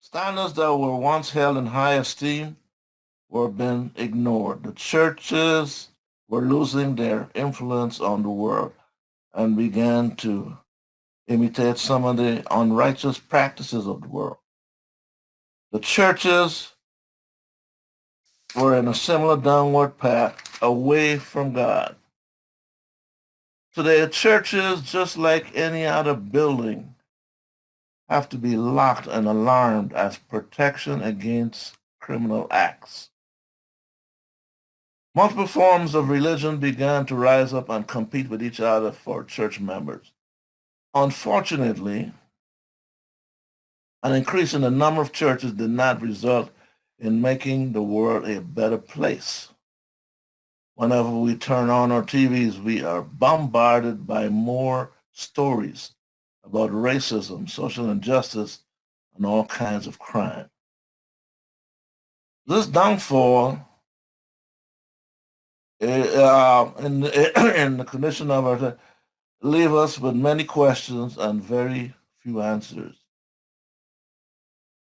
Standards that were once held in high esteem were being ignored. The churches were losing their influence on the world and began to imitate some of the unrighteous practices of the world. The churches were in a similar downward path away from God. Today, churches, just like any other building, have to be locked and alarmed as protection against criminal acts. Multiple forms of religion began to rise up and compete with each other for church members. Unfortunately, an increase in the number of churches did not result in making the world a better place. Whenever we turn on our TVs, we are bombarded by more stories about racism, social injustice, and all kinds of crime. This downfall in the condition of our leave us with many questions and very few answers.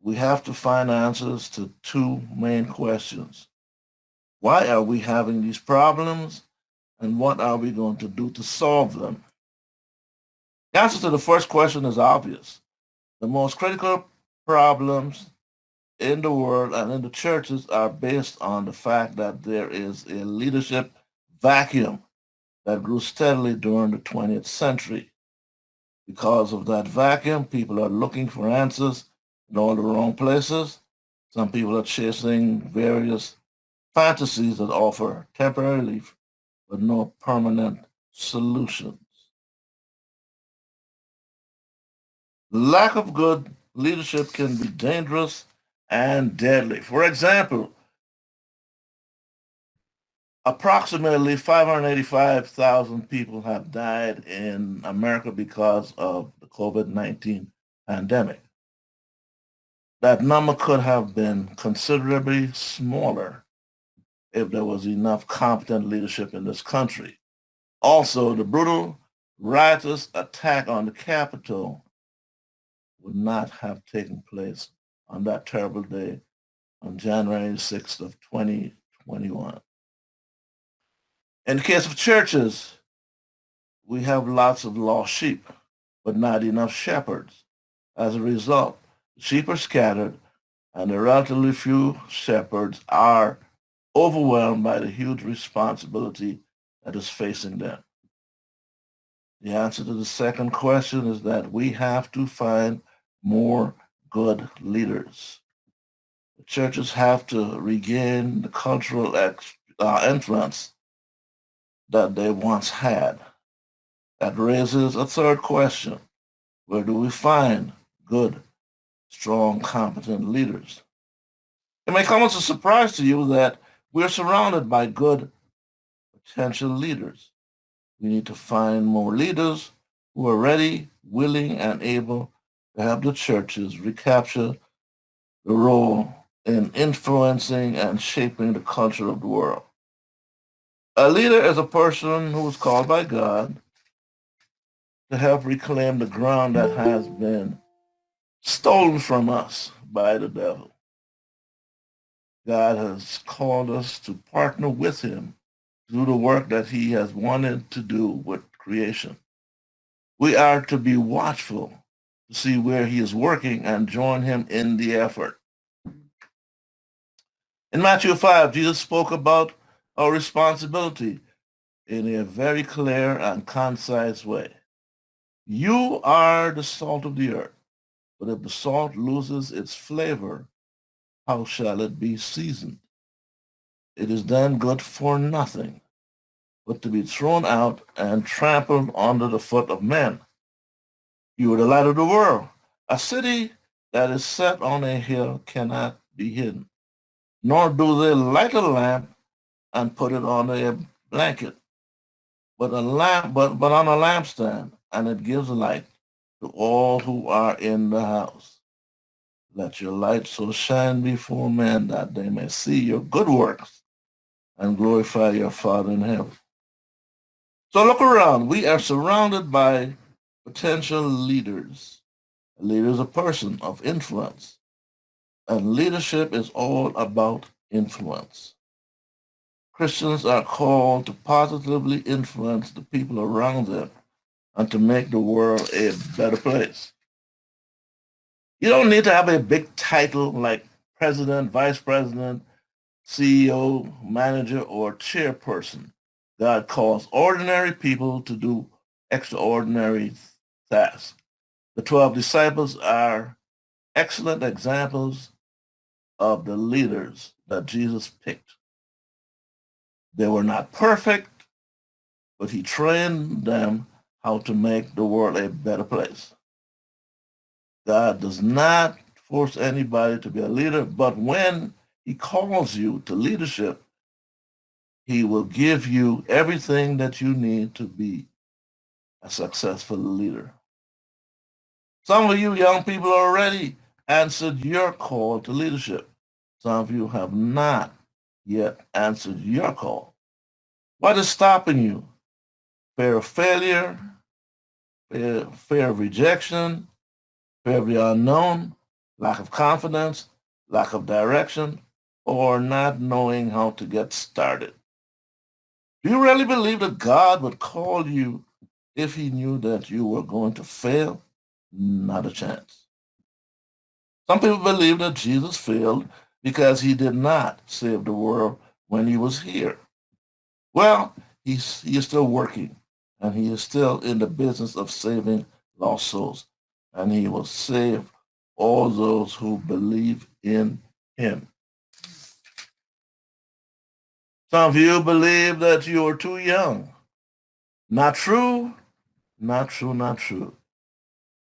We have to find answers to two main questions. Why are we having these problems, and what are we going to do to solve them? The answer to the first question is obvious. The most critical problems in the world and in the churches are based on the fact that there is a leadership vacuum that grew steadily during the 20th century. Because of that vacuum, people are looking for answers in all the wrong places. Some people are chasing various fantasies that offer temporary relief but no permanent solutions. Lack of good leadership can be dangerous and deadly. For example, approximately 585,000 people have died in America because of the COVID-19 pandemic. That number could have been considerably smaller if there was enough competent leadership in this country. Also, the brutal, riotous attack on the Capitol would not have taken place on that terrible day on January 6th of 2021. In the case of churches, we have lots of lost sheep, but not enough shepherds. As a result, the sheep are scattered, and the relatively few shepherds are overwhelmed by the huge responsibility that is facing them. The answer to the second question is that we have to find more good leaders. The churches have to regain the cultural influence that they once had. That raises a third question. Where do we find good, strong, competent leaders? It may come as a surprise to you that we're surrounded by good potential leaders. We need to find more leaders who are ready, willing, and able to help the churches recapture the role in influencing and shaping the culture of the world. A leader is a person who is called by God to help reclaim the ground that has been stolen from us by the devil. God has called us to partner with him to do the work that he has wanted to do with creation. We are to be watchful to see where he is working and join him in the effort. In Matthew 5, Jesus spoke about our responsibility in a very clear and concise way. You are the salt of the earth, but if the salt loses its flavor, how shall it be seasoned? It is then good for nothing, but to be thrown out and trampled under the foot of men. You are the light of the world. A city that is set on a hill cannot be hidden, nor do they light a lamp and put it on a blanket, but on a lampstand, and it gives light to all who are in the house. Let your light so shine before men that they may see your good works and glorify your Father in heaven. So look around. We are surrounded by potential leaders. A leader is a person of influence. And leadership is all about influence. Christians are called to positively influence the people around them and to make the world a better place. You don't need to have a big title like president, vice president, CEO, manager, or chairperson. God calls ordinary people to do extraordinary tasks. The 12 disciples are excellent examples of the leaders that Jesus picked. They were not perfect, but he trained them how to make the world a better place. God does not force anybody to be a leader, but when he calls you to leadership, he will give you everything that you need to be a successful leader. Some of you young people already answered your call to leadership. Some of you have not yet answered your call. What is stopping you? Fear of failure, fear of rejection, fear of the unknown, lack of confidence, lack of direction, or not knowing how to get started. Do you really believe that God would call you if he knew that you were going to fail? Not a chance. Some people believe that Jesus failed because he did not save the world when he was here. Well, he is still working, and he is still in the business of saving lost souls, and he will save all those who believe in him. Some of you believe that you are too young. Not true, not true, not true.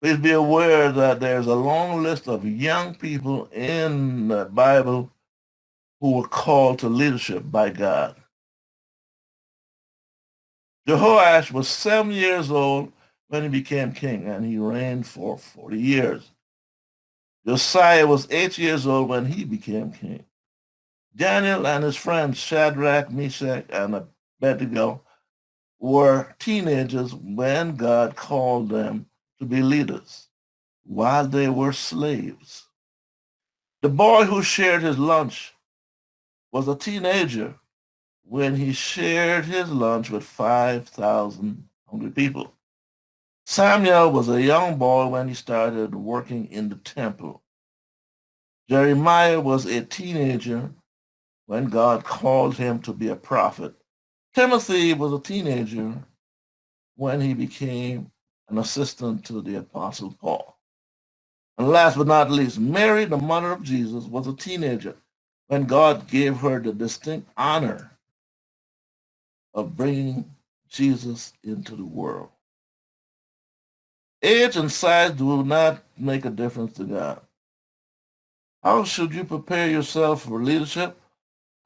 Please be aware that there's a long list of young people in the Bible who were called to leadership by God. Jehoash was 7 years old when he became king, and he reigned for 40 years. Josiah was 8 years old when he became king. Daniel and his friends Shadrach, Meshach, and Abednego were teenagers when God called them to be leaders while they were slaves. The boy who shared his lunch was a teenager when he shared his lunch with 5,000 hungry people. Samuel was a young boy when he started working in the temple. Jeremiah was a teenager when God called him to be a prophet. Timothy was a teenager when he became an assistant to the Apostle Paul. And last but not least, Mary, the mother of Jesus, was a teenager when God gave her the distinct honor of bringing Jesus into the world. Age and size do not make a difference to God. How should you prepare yourself for leadership?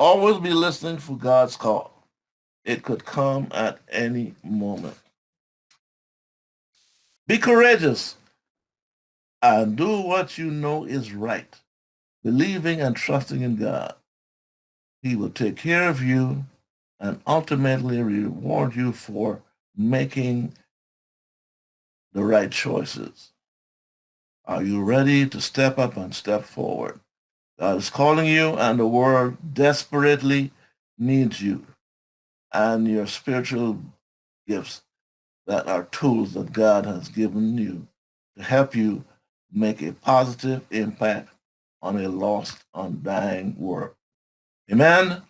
Always be listening for God's call. It could come at any moment. Be courageous and do what you know is right, believing and trusting in God. He will take care of you and ultimately reward you for making the right choices. Are you ready to step up and step forward? God is calling you, and the world desperately needs you and your spiritual gifts that are tools that God has given you to help you make a positive impact on a lost, undying world. Amen,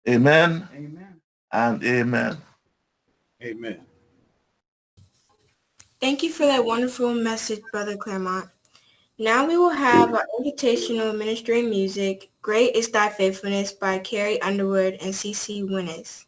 amen, Amen. and amen. Amen. Thank you for that wonderful message, Brother Claremont. Now we will have our invitational ministry music, Great is Thy Faithfulness by Carrie Underwood and CC Wines.